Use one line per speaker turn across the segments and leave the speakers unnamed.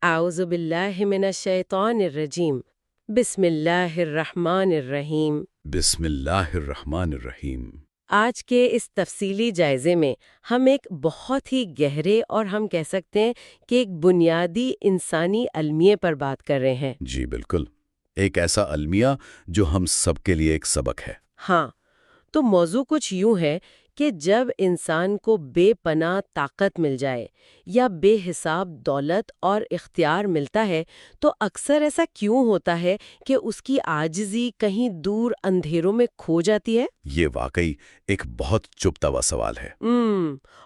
اعوذ باللہ من الشیطان الرجیم بسم اللہ الرحمن الرحیم۔
بسم اللہ الرحمن الرحیم۔
آج کے اس تفصیلی جائزے میں ہم ایک بہت ہی گہرے اور ہم کہہ سکتے ہیں کہ ایک بنیادی انسانی المیے پر بات کر رہے ہیں۔
جی بالکل، ایک ایسا المیہ جو ہم سب کے لیے ایک سبق ہے۔
ہاں، تو موضوع کچھ یوں ہے کہ جب انسان کو بے پناہ طاقت مل جائے یا بے حساب دولت اور اختیار ملتا ہے تو اکثر ایسا کیوں ہوتا ہے کہ اس کی عاجزی کہیں دور اندھیروں میں کھو جاتی ہے؟
یہ واقعی ایک بہت چبھتا ہوا سوال ہے۔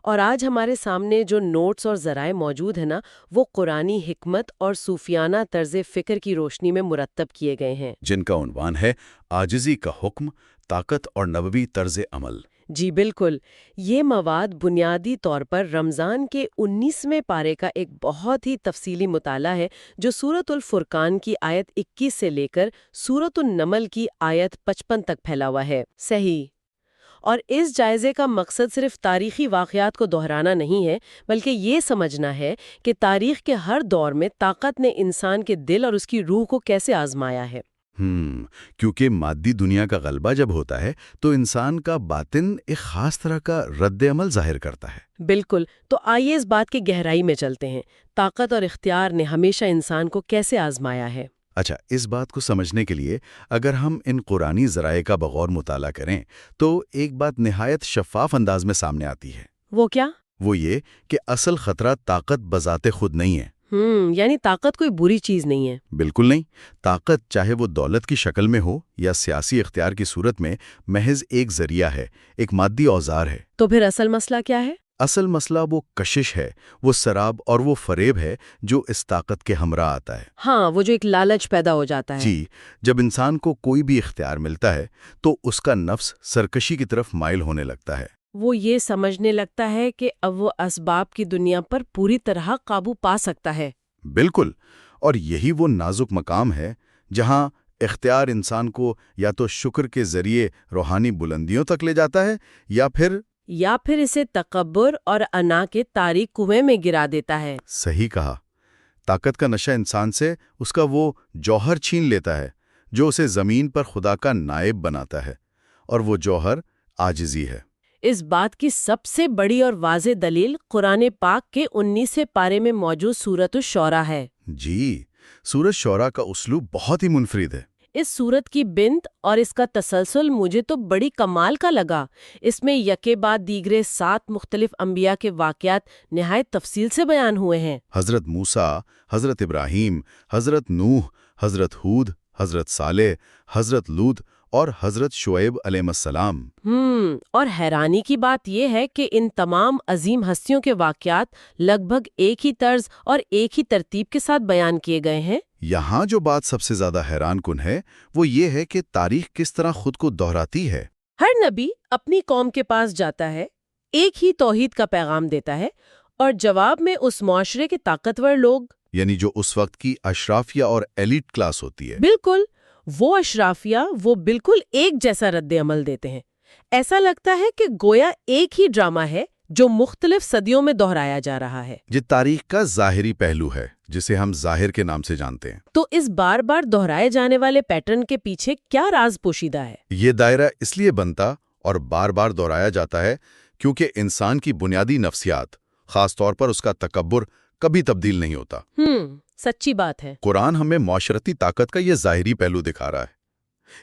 اور آج ہمارے سامنے جو نوٹس اور ذرائع موجود ہیں نا، وہ قرآنی حکمت اور صوفیانہ طرز فکر کی روشنی میں مرتب کیے گئے ہیں،
جن کا عنوان ہے عاجزی کا حکم، طاقت اور نبوی طرز عمل۔
جی بالکل۔ یہ مواد بنیادی طور پر رمضان کے 19ویں پارے کا ایک بہت ہی تفصیلی مطالعہ ہے جو سورۃ الفرقان کی آیت 21 سے لے کر سورۃ النمل کی آیت 55 تک پھیلا ہوا ہے۔ صحیح۔ اور اس جائزے کا مقصد صرف تاریخی واقعات کو دہرانا نہیں ہے، بلکہ یہ سمجھنا ہے کہ تاریخ کے ہر دور میں طاقت نے انسان کے دل اور اس کی روح کو کیسے آزمایا ہے۔
کیونکہ مادی دنیا کا غلبہ جب ہوتا ہے تو انسان کا باطن ایک خاص طرح کا رد عمل ظاہر کرتا ہے۔
بالکل۔ تو آئیے اس بات کی گہرائی میں چلتے ہیں، طاقت اور اختیار نے ہمیشہ انسان کو کیسے آزمایا ہے۔
اچھا، اس بات کو سمجھنے کے لیے اگر ہم ان قرآنی ذرائع کا بغور مطالعہ کریں تو ایک بات نہایت شفاف انداز میں سامنے آتی ہے۔
وہ کیا؟
وہ یہ کہ اصل خطرہ طاقت بذات خود نہیں ہے۔
یعنی طاقت کوئی بری چیز نہیں ہے؟
بالکل نہیں۔ طاقت چاہے وہ دولت کی شکل میں ہو یا سیاسی اختیار کی صورت میں، محض ایک ذریعہ ہے، ایک مادی اوزار ہے۔
تو پھر اصل مسئلہ کیا ہے؟
اصل مسئلہ وہ کشش ہے، وہ سراب اور وہ فریب ہے جو اس طاقت کے ہمراہ آتا ہے۔
ہاں، وہ جو ایک لالچ پیدا ہو جاتا ہے۔
جی، جب انسان کو کوئی بھی اختیار ملتا ہے تو اس کا نفس سرکشی کی طرف مائل ہونے لگتا ہے۔
وہ یہ سمجھنے لگتا ہے کہ اب وہ اسباب کی دنیا پر پوری طرح قابو پا سکتا ہے۔
بالکل، اور یہی وہ نازک مقام ہے جہاں اختیار انسان کو یا تو شکر کے ذریعے روحانی بلندیوں تک لے جاتا ہے یا پھر
اسے تکبر اور انا کے تاریک کنویں میں گرا دیتا ہے۔
صحیح کہا۔ طاقت کا نشہ انسان سے اس کا وہ جوہر چھین لیتا ہے جو اسے زمین پر خدا کا نائب بناتا ہے، اور وہ جوہر عاجزی ہے۔
اس بات کی سب سے بڑی اور واضح دلیل قرآن پاک کے 19ویں پارے میں موجود سورۃ الشعراء ہے۔
جی، سورۃ شعراء کا اسلوب بہت ہی منفرد ہے۔
اس سورت کی بنت اور اس کا تسلسل مجھے تو بڑی کمال کا لگا۔ اس میں یکے بعد دیگرے 7 مختلف انبیاء کے واقعات نہایت تفصیل سے بیان ہوئے ہیں۔
حضرت موسیٰ، حضرت ابراہیم، حضرت نوح، حضرت ہود، حضرت صالح، حضرت لوط اور حضرت شعیب علیہ السلام۔
اور حیرانی کی بات یہ ہے کہ ان تمام عظیم ہستیوں کے واقعات لگ بھگ ایک ہی طرز اور ایک ہی ترتیب کے ساتھ بیان کیے گئے ہیں۔
یہاں جو بات سب سے زیادہ حیران کن ہے وہ یہ ہے کہ تاریخ کس طرح خود کو دہراتی ہے۔
ہر نبی اپنی قوم کے پاس جاتا ہے، ایک ہی توحید کا پیغام دیتا ہے، اور جواب میں اس معاشرے کے طاقتور لوگ،
یعنی جو اس وقت کی اشرافیہ اور ایلیٹ کلاس ہوتی ہے،
بالکل وہ اشرافیہ، وہ بالکل ایک جیسا رد عمل دیتے ہیں۔ ایسا لگتا ہے کہ گویا ایک ہی ڈرامہ ہے جو مختلف صدیوں میں دہرایا جا رہا ہے۔
یہ تاریخ کا ظاہری پہلو ہے جسے ہم ظاہر کے نام سے جانتے ہیں۔
تو اس بار بار دہرائے جانے والے پیٹرن کے پیچھے کیا راز پوشیدہ ہے؟
یہ دائرہ اس لیے بنتا اور بار بار دہرایا جاتا ہے کیونکہ انسان کی بنیادی نفسیات، خاص طور پر اس کا تکبر، کبھی تبدیل نہیں ہوتا۔
سچی بات ہے۔
قرآن ہمیں معاشرتی طاقت کا یہ ظاہری پہلو دکھا رہا ہے۔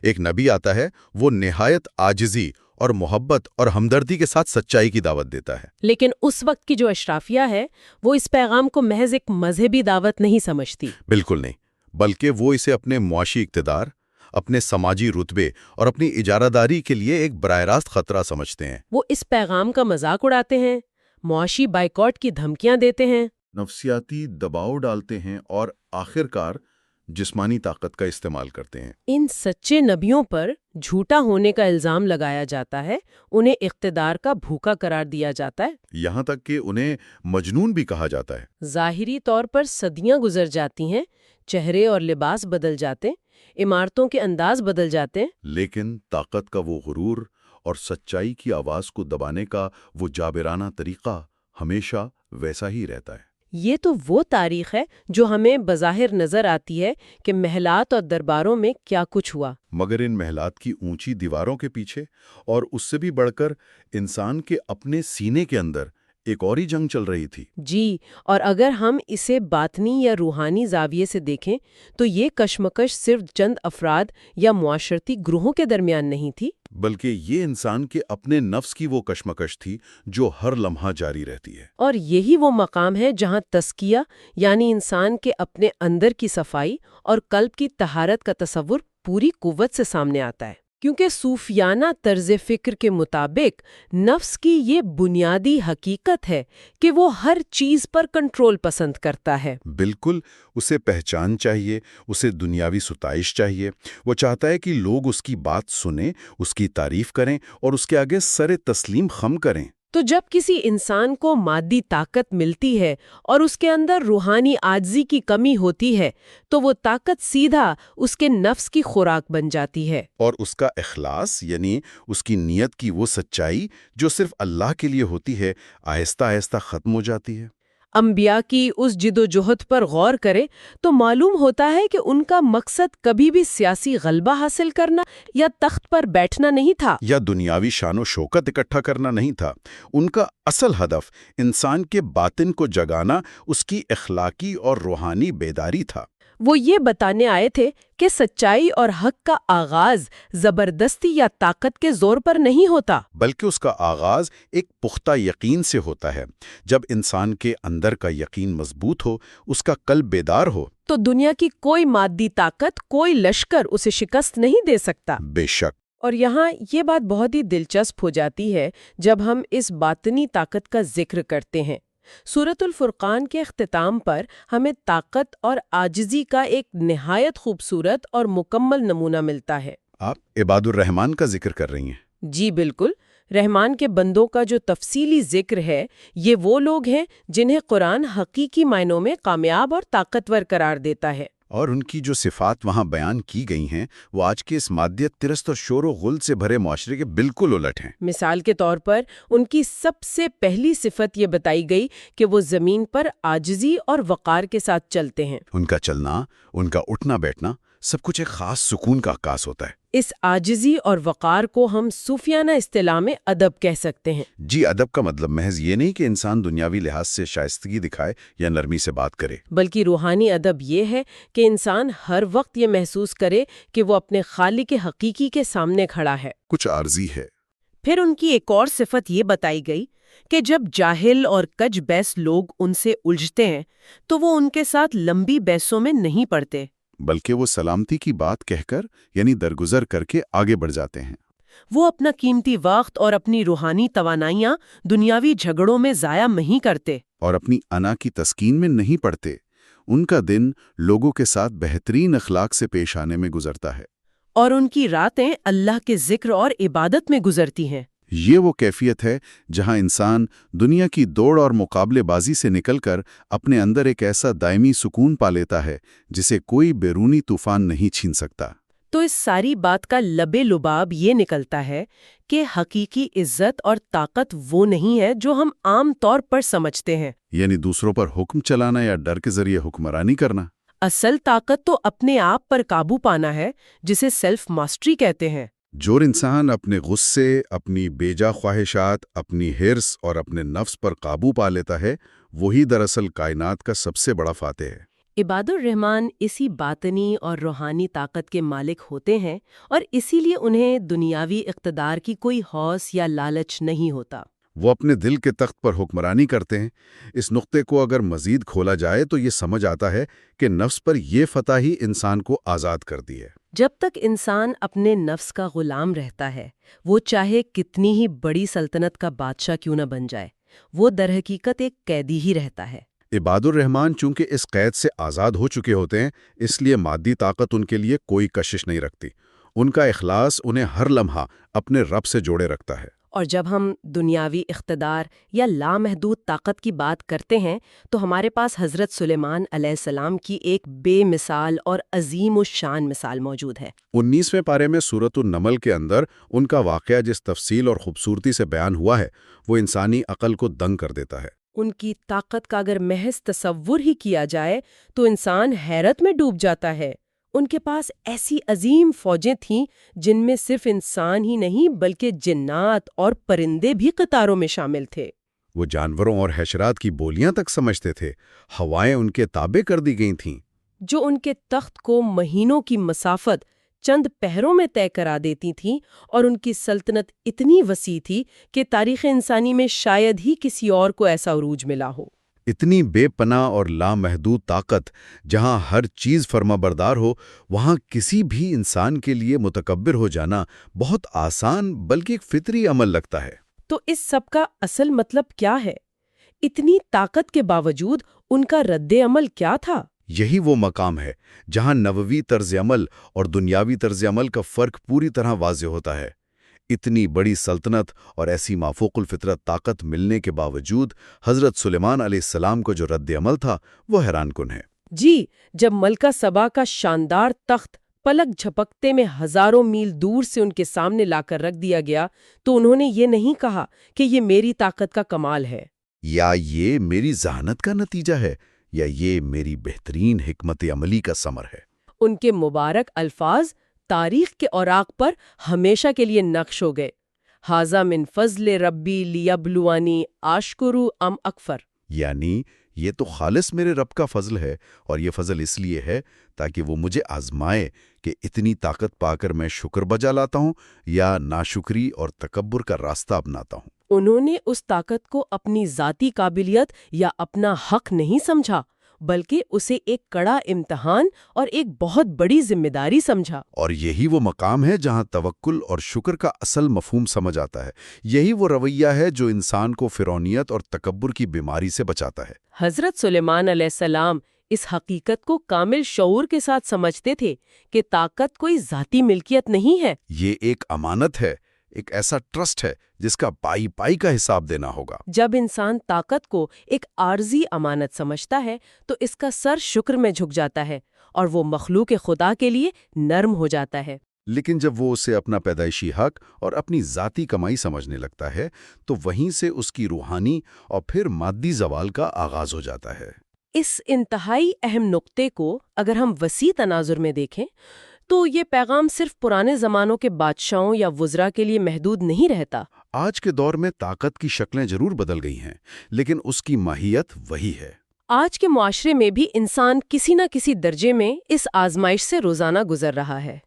ایک نبی آتا ہے، وہ نہایت عاجزی اور محبت اور ہمدردی کے ساتھ سچائی کی دعوت دیتا ہے۔
لیکن اس وقت کی جو اشرافیہ ہے وہ اس پیغام کو محض ایک مذہبی دعوت نہیں سمجھتی۔
بالکل نہیں، بلکہ وہ اسے اپنے معاشی اقتدار، اپنے سماجی رتبے اور اپنی اجارہ داری کے لیے ایک براہ راست خطرہ سمجھتے ہیں۔
وہ اس پیغام کا مذاق اڑاتے ہیں، معاشی بائیکاٹ کی دھمکیاں دیتے ہیں،
نفسیاتی دباؤ ڈالتے ہیں اور آخرکار جسمانی طاقت کا استعمال کرتے ہیں۔
ان سچے نبیوں پر جھوٹا ہونے کا الزام لگایا جاتا ہے، انہیں اقتدار کا بھوکا قرار دیا جاتا ہے،
یہاں تک کہ انہیں مجنون بھی کہا جاتا ہے۔
ظاہری طور پر صدیاں گزر جاتی ہیں، چہرے اور لباس بدل جاتے، عمارتوں کے انداز بدل جاتے،
لیکن طاقت کا وہ غرور اور سچائی کی آواز کو دبانے کا وہ جابرانہ طریقہ ہمیشہ ویسا ہی رہتا ہے۔
یہ تو وہ تاریخ ہے جو ہمیں بظاہر نظر آتی ہے کہ محلات اور درباروں میں کیا کچھ ہوا،
مگر ان محلات کی اونچی دیواروں کے پیچھے اور اس سے بھی بڑھ کر انسان کے اپنے سینے کے اندر ایک اور ہی جنگ چل رہی تھی۔
جی، اور اگر ہم اسے باطنی یا روحانی زاویے سے دیکھیں تو یہ کشمکش صرف چند افراد یا معاشرتی گروہوں کے درمیان نہیں تھی،
بلکہ یہ انسان کے اپنے نفس کی وہ کشمکش تھی جو ہر لمحہ جاری رہتی ہے۔
اور یہی وہ مقام ہے جہاں تزکیہ یعنی انسان کے اپنے اندر کی صفائی اور قلب کی طہارت کا تصور پوری قوت سے سامنے آتا ہے، کیونکہ صوفیانہ طرز فکر کے مطابق نفس کی یہ بنیادی حقیقت ہے کہ وہ ہر چیز پر کنٹرول پسند کرتا ہے۔
بالکل، اسے پہچان چاہیے، اسے دنیاوی ستائش چاہیے۔ وہ چاہتا ہے کہ لوگ اس کی بات سنیں، اس کی تعریف کریں اور اس کے آگے سر تسلیم خم کریں۔
تو جب کسی انسان کو مادی طاقت ملتی ہے اور اس کے اندر روحانی عاجزی کی کمی ہوتی ہے تو وہ طاقت سیدھا اس کے نفس کی خوراک بن جاتی ہے،
اور اس کا اخلاص یعنی اس کی نیت کی وہ سچائی جو صرف اللہ کے لیے ہوتی ہے، آہستہ آہستہ ختم ہو جاتی ہے۔
انبیاء کی اس جد و جہد پر غور کرے تو معلوم ہوتا ہے کہ ان کا مقصد کبھی بھی سیاسی غلبہ حاصل کرنا یا تخت پر بیٹھنا نہیں تھا،
یا دنیاوی شان و شوکت اکٹھا کرنا نہیں تھا۔ ان کا اصل ہدف انسان کے باطن کو جگانا، اس کی اخلاقی اور روحانی بیداری تھا۔
وہ یہ بتانے آئے تھے کہ سچائی اور حق کا آغاز زبردستی یا طاقت کے زور پر نہیں ہوتا،
بلکہ اس کا آغاز ایک پختہ یقین سے ہوتا ہے۔ جب انسان کے اندر کا یقین مضبوط ہو، اس کا قلب بیدار ہو،
تو دنیا کی کوئی مادی طاقت، کوئی لشکر اسے شکست نہیں دے سکتا۔
بے شک۔
اور یہاں یہ بات بہت ہی دلچسپ ہو جاتی ہے جب ہم اس باطنی طاقت کا ذکر کرتے ہیں۔ سورۃ الفرقان کے اختتام پر ہمیں طاقت اور عاجزی کا ایک نہایت خوبصورت اور مکمل نمونہ ملتا ہے۔
آپ عباد الرحمن کا ذکر کر رہی ہیں؟
جی بالکل، رحمان کے بندوں کا جو تفصیلی ذکر ہے، یہ وہ لوگ ہیں جنہیں قرآن حقیقی معنوں میں کامیاب اور طاقتور قرار دیتا ہے۔
اور ان کی جو صفات وہاں بیان کی گئی ہیں وہ آج کے اس مادیت ترست اور شور و غل سے بھرے معاشرے کے بالکل الٹ ہیں۔
مثال کے طور پر ان کی سب سے پہلی صفت یہ بتائی گئی کہ وہ زمین پر عاجزی اور وقار کے ساتھ چلتے ہیں۔
ان کا چلنا، ان کا اٹھنا بیٹھنا، سب کچھ ایک خاص سکون کا عکاس ہوتا ہے۔
اس عاجزی اور وقار کو ہم صوفیانہ اصطلاح میں ادب کہہ سکتے ہیں۔
جی، ادب کا مطلب محض یہ نہیں کہ انسان دنیاوی لحاظ سے شائستگی دکھائے یا نرمی سے بات کرے،
بلکہ روحانی ادب یہ ہے کہ انسان ہر وقت یہ محسوس کرے کہ وہ اپنے خالق حقیقی کے سامنے کھڑا ہے۔
کچھ عارضی ہے۔
پھر ان کی ایک اور صفت یہ بتائی گئی کہ جب جاہل اور کج بیس لوگ ان سے الجھتے ہیں تو وہ ان کے ساتھ لمبی بحثوں میں نہیں پڑتے،
بلکہ وہ سلامتی کی بات کہہ کر یعنی درگزر کر کے آگے بڑھ جاتے ہیں۔
وہ اپنا قیمتی وقت اور اپنی روحانی توانائیاں دنیاوی جھگڑوں میں ضائع نہیں کرتے،
اور اپنی انا کی تسکین میں نہیں پڑتے۔ ان کا دن لوگوں کے ساتھ بہترین اخلاق سے پیش آنے میں گزرتا ہے،
اور ان کی راتیں اللہ کے ذکر اور عبادت میں گزرتی ہیں۔
یہ وہ کیفیت ہے جہاں انسان دنیا کی دوڑ اور مقابلے بازی سے نکل کر اپنے اندر ایک ایسا دائمی سکون پا لیتا ہے جسے کوئی بیرونی طوفان نہیں چھین سکتا۔
تو اس ساری بات کا لبے لباب یہ نکلتا ہے کہ حقیقی عزت اور طاقت وہ نہیں ہے جو ہم عام طور پر سمجھتے ہیں،
یعنی دوسروں پر حکم چلانا یا ڈر کے ذریعے حکمرانی کرنا۔
اصل طاقت تو اپنے آپ پر قابو پانا ہے، جسے سیلف ماسٹری کہتے ہیں۔
جو انسان اپنے غصے، اپنی بیجا خواہشات، اپنی حرص اور اپنے نفس پر قابو پا لیتا ہے، وہی دراصل کائنات کا سب سے بڑا فاتح ہے۔
عباد الرحمن اسی باطنی اور روحانی طاقت کے مالک ہوتے ہیں، اور اسی لیے انہیں دنیاوی اقتدار کی کوئی ہوس یا لالچ نہیں ہوتا۔
وہ اپنے دل کے تخت پر حکمرانی کرتے ہیں۔ اس نقطے کو اگر مزید کھولا جائے تو یہ سمجھ آتا ہے کہ نفس پر یہ فتح ہی انسان کو آزاد کر دی ہے۔
جب تک انسان اپنے نفس کا غلام رہتا ہے، وہ چاہے کتنی ہی بڑی سلطنت کا بادشاہ کیوں نہ بن جائے، وہ در حقیقت ایک قیدی ہی رہتا ہے۔
عباد الرحمن چونکہ اس قید سے آزاد ہو چکے ہوتے ہیں، اس لیے مادی طاقت ان کے لیے کوئی کشش نہیں رکھتی۔ ان کا اخلاص انہیں ہر لمحہ اپنے رب سے جوڑے رکھتا ہے۔
اور جب ہم دنیاوی اقتدار یا لامحدود طاقت کی بات کرتے ہیں تو ہمارے پاس حضرت سلیمان علیہ السلام کی ایک بے مثال اور عظیم الشان مثال موجود ہے۔
19ویں پارے میں سورۃ النمل کے اندر ان کا واقعہ جس تفصیل اور خوبصورتی سے بیان ہوا ہے، وہ انسانی عقل کو دنگ کر دیتا ہے۔
ان کی طاقت کا اگر محض تصور ہی کیا جائے تو انسان حیرت میں ڈوب جاتا ہے۔ ان کے پاس ایسی عظیم فوجیں تھیں جن میں صرف انسان ہی نہیں بلکہ جنات اور پرندے بھی قطاروں میں شامل تھے۔
وہ جانوروں اور حشرات کی بولیاں تک سمجھتے تھے، ہوائیں ان کے تابع کر دی گئی تھیں۔
جو ان کے تخت کو مہینوں کی مسافت چند پہروں میں طے کرا دیتی تھیں، اور ان کی سلطنت اتنی وسیع تھی کہ تاریخ انسانی میں شاید ہی کسی اور کو ایسا عروج ملا ہو۔
اتنی بے پناہ اور لامحدود طاقت، جہاں ہر چیز فرما بردار ہو، وہاں کسی بھی انسان کے لیے متکبر ہو جانا بہت آسان بلکہ ایک فطری عمل لگتا ہے۔
تو اس سب کا اصل مطلب کیا ہے؟ اتنی طاقت کے باوجود ان کا رد عمل کیا تھا؟
یہی وہ مقام ہے جہاں نبوی طرز عمل اور دنیاوی طرز عمل کا فرق پوری طرح واضح ہوتا ہے۔ اتنی بڑی سلطنت اور ایسی مافوق الفطرت طاقت ملنے کے باوجود حضرت سلیمان علیہ السلام کو جو رد عمل تھا وہ حیران کن ہے۔
جی، جب ملکہ سبا کا شاندار تخت پلک جھپکتے میں ہزاروں میل دور سے ان کے سامنے لا کر رکھ دیا گیا تو انہوں نے یہ نہیں کہا کہ یہ میری طاقت کا کمال ہے،
یا یہ میری ذہانت کا نتیجہ ہے، یا یہ میری بہترین حکمت عملی کا ثمر ہے۔
ان کے مبارک الفاظ تاریخ کے اوراق پر ہمیشہ کے لیے نقش ہو گئے۔ ھذا من فضل ربی لیبلوانی اشکر ام اکفر،
یعنی یہ تو خالص میرے رب کا فضل ہے، اور یہ فضل اس لیے ہے تاکہ وہ مجھے آزمائے کہ اتنی طاقت پا کر میں شکر بجا لاتا ہوں یا ناشکری اور تکبر کا راستہ اپناتا ہوں۔
انہوں نے اس طاقت کو اپنی ذاتی قابلیت یا اپنا حق نہیں سمجھا، بلکہ اسے ایک کڑا امتحان اور ایک بہت بڑی ذمہ داری سمجھا۔
اور یہی وہ مقام ہے جہاں توکل اور شکر کا اصل مفہوم سمجھ آتا ہے۔ یہی وہ رویہ ہے جو انسان کو فرعونیت اور تکبر کی بیماری سے بچاتا ہے۔
حضرت سلیمان علیہ السلام اس حقیقت کو کامل شعور کے ساتھ سمجھتے تھے کہ طاقت کوئی ذاتی ملکیت نہیں ہے،
یہ ایک امانت ہے، ایک ایسا ٹرسٹ ہے جس کا پائی پائی کا حساب دینا ہوگا۔
جب انسان طاقت کو ایک عارضی امانت سمجھتا ہے تو اس کا سر شکر میں جھک جاتا ہے اور وہ مخلوق خدا کے لیے نرم ہو جاتا ہے۔
لیکن جب وہ اسے اپنا پیدائشی حق اور اپنی ذاتی کمائی سمجھنے لگتا ہے تو وہیں سے اس کی روحانی اور پھر مادی زوال کا آغاز ہو جاتا ہے۔
اس انتہائی اہم نقطے کو اگر ہم وسیع تناظر میں دیکھیں تو یہ پیغام صرف پرانے زمانوں کے بادشاہوں یا وزراء کے لیے محدود نہیں رہتا۔
آج کے دور میں طاقت کی شکلیں ضرور بدل گئی ہیں، لیکن اس کی ماہیت وہی ہے۔
آج کے معاشرے میں بھی انسان کسی نہ کسی درجے میں اس آزمائش سے روزانہ گزر رہا ہے۔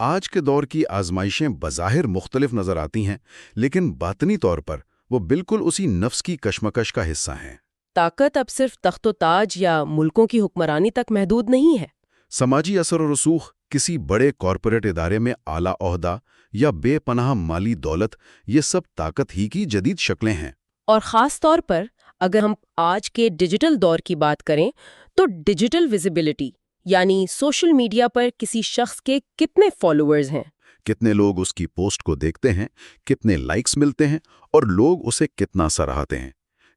آج کے دور کی آزمائشیں بظاہر مختلف نظر آتی ہیں، لیکن باطنی طور پر وہ بالکل اسی نفس کی کشمکش کا حصہ ہیں۔
طاقت اب صرف تخت و تاج یا ملکوں کی حکمرانی تک محدود نہیں ہے۔
سماجی اثر و رسوخ، کسی بڑے کارپوریٹ ادارے میں اعلیٰ عہدہ یا بے پناہ مالی دولت، یہ سب طاقت ہی کی جدید شکلیں ہیں۔
اور خاص طور پر اگر ہم آج کے ڈیجیٹل دور کی بات کریں تو ڈیجیٹل ویزیبلٹی، یعنی سوشل میڈیا پر کسی شخص کے کتنے فالوورز ہیں،
کتنے لوگ اس کی پوسٹ کو دیکھتے ہیں، کتنے لائکس ملتے ہیں، اور لوگ اسے کتنا سراہتے ہیں،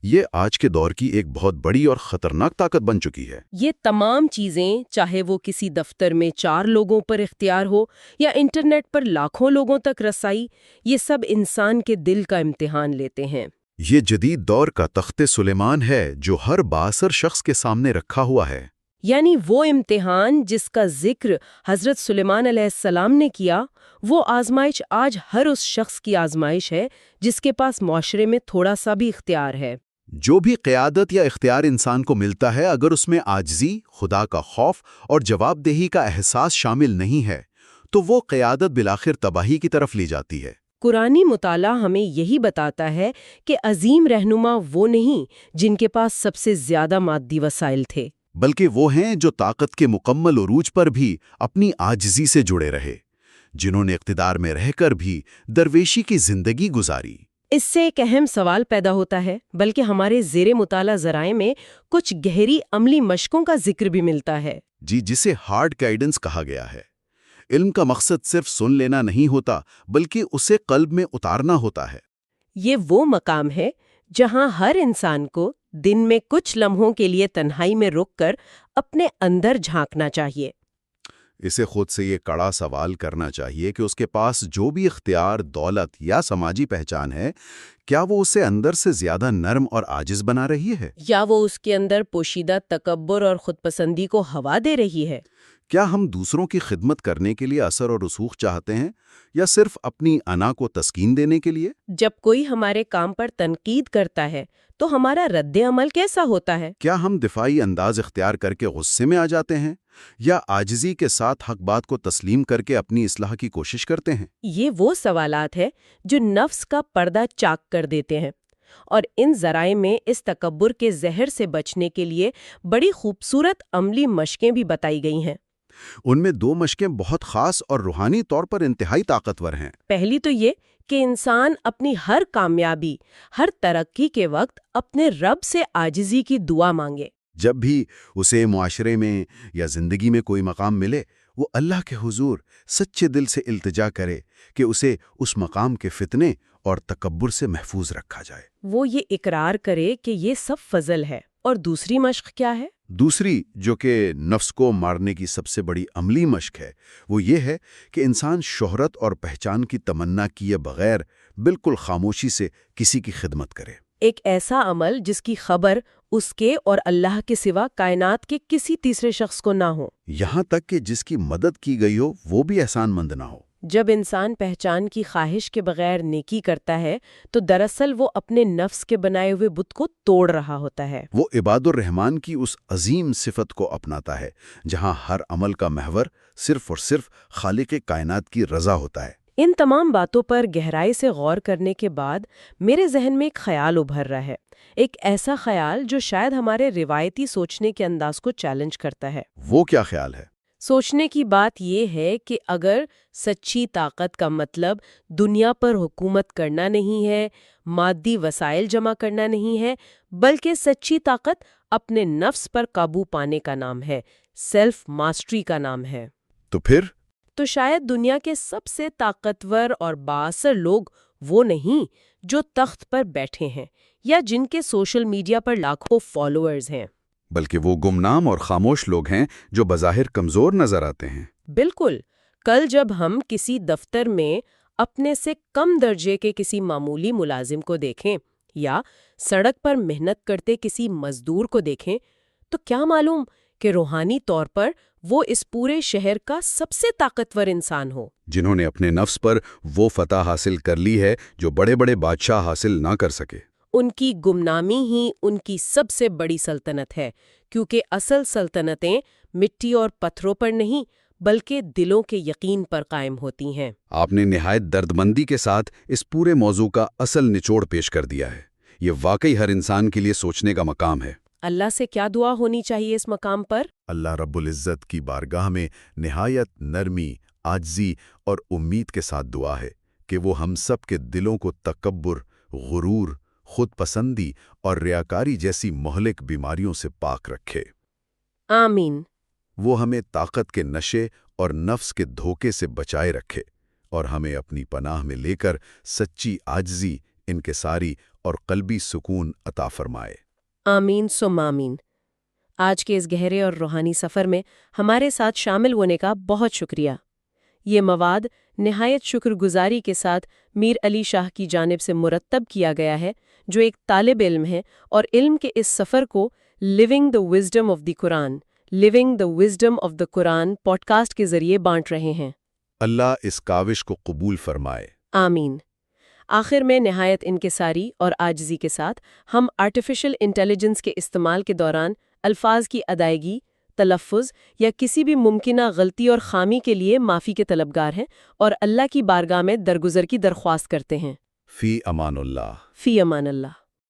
یہ آج کے دور کی ایک بہت بڑی اور خطرناک طاقت بن چکی ہے۔
یہ تمام چیزیں، چاہے وہ کسی دفتر میں 4 لوگوں پر اختیار ہو یا انٹرنیٹ پر لاکھوں لوگوں تک رسائی، یہ سب انسان کے دل کا امتحان لیتے ہیں۔
یہ جدید دور کا تخت سلیمان ہے جو ہر بااثر شخص کے سامنے رکھا ہوا ہے۔
یعنی وہ امتحان جس کا ذکر حضرت سلیمان علیہ السلام نے کیا، وہ آزمائش آج ہر اس شخص کی آزمائش ہے جس کے پاس معاشرے میں تھوڑا سا بھی اختیار ہے۔
جو بھی قیادت یا اختیار انسان کو ملتا ہے، اگر اس میں عاجزی، خدا کا خوف اور جواب دہی کا احساس شامل نہیں ہے تو وہ قیادت بالآخر تباہی کی طرف لی جاتی ہے۔
قرآنی مطالعہ ہمیں یہی بتاتا ہے کہ عظیم رہنما وہ نہیں جن کے پاس سب سے زیادہ مادی وسائل تھے،
بلکہ وہ ہیں جو طاقت کے مکمل عروج پر بھی اپنی عاجزی سے جڑے رہے، جنہوں نے اقتدار میں رہ کر بھی درویشی کی زندگی گزاری۔
اس سے ایک اہم سوال پیدا ہوتا ہے، بلکہ ہمارے زیر مطالعہ ذرائع میں کچھ گہری عملی مشقوں کا ذکر بھی ملتا ہے۔
جسے ہارڈ گائیڈنس کہا گیا ہے۔ علم کا مقصد صرف سن لینا نہیں ہوتا، بلکہ اسے قلب میں اتارنا ہوتا ہے۔
یہ وہ مقام ہے جہاں ہر انسان کو دن میں کچھ لمحوں کے لیے تنہائی میں رک کر اپنے اندر جھانکنا چاہیے۔
اسے خود سے یہ کڑا سوال کرنا چاہیے کہ اس کے پاس جو بھی اختیار، دولت یا سماجی پہچان ہے، کیا وہ اسے اندر سے زیادہ نرم اور عاجز بنا رہی ہے؟
یا وہ اس کے اندر پوشیدہ تکبر اور خود پسندی کو ہوا دے رہی ہے؟
کیا ہم دوسروں کی خدمت کرنے کے لیے اثر اور رسوخ چاہتے ہیں یا صرف اپنی انا کو تسکین دینے کے لیے؟
جب کوئی ہمارے کام پر تنقید کرتا ہے تو ہمارا رد عمل کیسا ہوتا ہے؟
کیا ہم دفاعی انداز اختیار کر کے غصے میں آ جاتے ہیں یا عاجزی کے ساتھ حق بات کو تسلیم کر کے اپنی اصلاح کی کوشش کرتے ہیں؟
یہ وہ سوالات ہیں جو نفس کا پردہ چاک کر دیتے ہیں، اور ان ذرائع میں اس تکبر کے زہر سے بچنے کے لیے بڑی خوبصورت عملی مشقیں بھی بتائی گئی ہیں۔
ان میں 2 مشقیں بہت خاص اور روحانی طور پر انتہائی طاقتور ہیں۔
پہلی تو یہ کہ انسان اپنی ہر کامیابی، ہر ترقی کے وقت اپنے رب سے عاجزی کی دعا مانگے۔
جب بھی اسے معاشرے میں یا زندگی میں کوئی مقام ملے، وہ اللہ کے حضور سچے دل سے التجا کرے کہ اسے اس مقام کے فتنے اور تکبر سے محفوظ رکھا جائے۔
وہ یہ اقرار کرے کہ یہ سب فضل ہے۔ اور دوسری مشق کیا ہے؟
دوسری، جو کہ نفس کو مارنے کی سب سے بڑی عملی مشق ہے، وہ یہ ہے کہ انسان شہرت اور پہچان کی تمنا کیے بغیر بالکل خاموشی سے کسی کی خدمت کرے۔
ایک ایسا عمل جس کی خبر اس کے اور اللہ کے سوا کائنات کے کسی تیسرے شخص کو نہ ہو۔
یہاں تک کہ جس کی مدد کی گئی ہو وہ بھی احسان مند نہ ہو۔
جب انسان پہچان کی خواہش کے بغیر نیکی کرتا ہے تو دراصل وہ اپنے نفس کے بنائے ہوئے بت کو توڑ رہا ہوتا ہے۔
وہ عباد الرحمن کی اس عظیم صفت کو اپناتا ہے جہاں ہر عمل کا محور صرف اور صرف خالق کائنات کی رضا ہوتا ہے۔
ان تمام باتوں پر گہرائی سے غور کرنے کے بعد میرے ذہن میں ایک خیال ابھر رہا ہے، ایک ایسا خیال جو شاید ہمارے روایتی سوچنے کے انداز کو چیلنج کرتا ہے۔
وہ کیا خیال ہے؟
سوچنے کی بات یہ ہے کہ اگر سچی طاقت کا مطلب دنیا پر حکومت کرنا نہیں ہے، مادی وسائل جمع کرنا نہیں ہے، بلکہ سچی طاقت اپنے نفس پر قابو پانے کا نام ہے، سیلف ماسٹری کا نام ہے،
تو
شاید دنیا کے سب سے طاقتور اور بااثر لوگ وہ نہیں جو تخت پر بیٹھے ہیں یا جن کے سوشل میڈیا پر لاکھوں فالوورز ہیں،
بلکہ وہ گمنام اور خاموش لوگ ہیں جو بظاہر کمزور نظر آتے ہیں۔
بالکل۔ کل جب ہم کسی دفتر میں اپنے سے کم درجے کے کسی معمولی ملازم کو دیکھیں یا سڑک پر محنت کرتے کسی مزدور کو دیکھیں تو کیا معلوم کہ روحانی طور پر وہ اس پورے شہر کا سب سے طاقتور انسان ہو،
جنہوں نے اپنے نفس پر وہ فتح حاصل کر لی ہے جو بڑے بڑے بادشاہ حاصل نہ کر سکے۔
ان کی گمنامی ہی ان کی سب سے بڑی سلطنت ہے، کیونکہ اصل سلطنتیں مٹی اور پتھروں پر نہیں بلکہ دلوں کے یقین پر قائم ہوتی ہیں۔
آپ نے نہایت دردمندی کے ساتھ اس پورے موضوع کا اصل نچوڑ پیش کر دیا ہے۔ یہ واقعی ہر انسان کے لیے سوچنے کا مقام ہے۔
اللہ سے کیا دعا ہونی چاہیے اس مقام پر؟
اللہ رب العزت کی بارگاہ میں نہایت نرمی، عاجزی اور امید کے ساتھ دعا ہے کہ وہ ہم سب کے دلوں کو تکبر، غرور، خود پسندی اور ریاکاری جیسی مہلک بیماریوں سے پاک رکھے۔
آمین۔
وہ ہمیں طاقت کے نشے اور نفس کے دھوکے سے بچائے رکھے اور ہمیں اپنی پناہ میں لے کر سچی عاجزی، انکساری اور قلبی سکون عطا فرمائے۔
آمین ثم آمین۔ آج کے اس گہرے اور روحانی سفر میں ہمارے ساتھ شامل ہونے کا بہت شکریہ۔ یہ مواد نہایت شکر گزاری کے ساتھ میر علی شاہ کی جانب سے مرتب کیا گیا ہے، جو ایک طالب علم ہے اور علم کے اس سفر کو living the wisdom of the Quran, living the wisdom of the Quran podcast کے ذریعے بانٹ رہے ہیں۔
اللہ اس کاوش کو قبول فرمائے۔
آمین۔ آخر میں نہایت انکساری اور عاجزی کے ساتھ ہم آرٹیفیشل انٹیلیجنس کے استعمال کے دوران الفاظ کی ادائیگی، تلفظ یا کسی بھی ممکنہ غلطی اور خامی کے لیے معافی کے طلبگار ہیں اور اللہ کی بارگاہ میں درگزر کی درخواست کرتے ہیں۔
فی امان اللہ۔
فی امان اللہ۔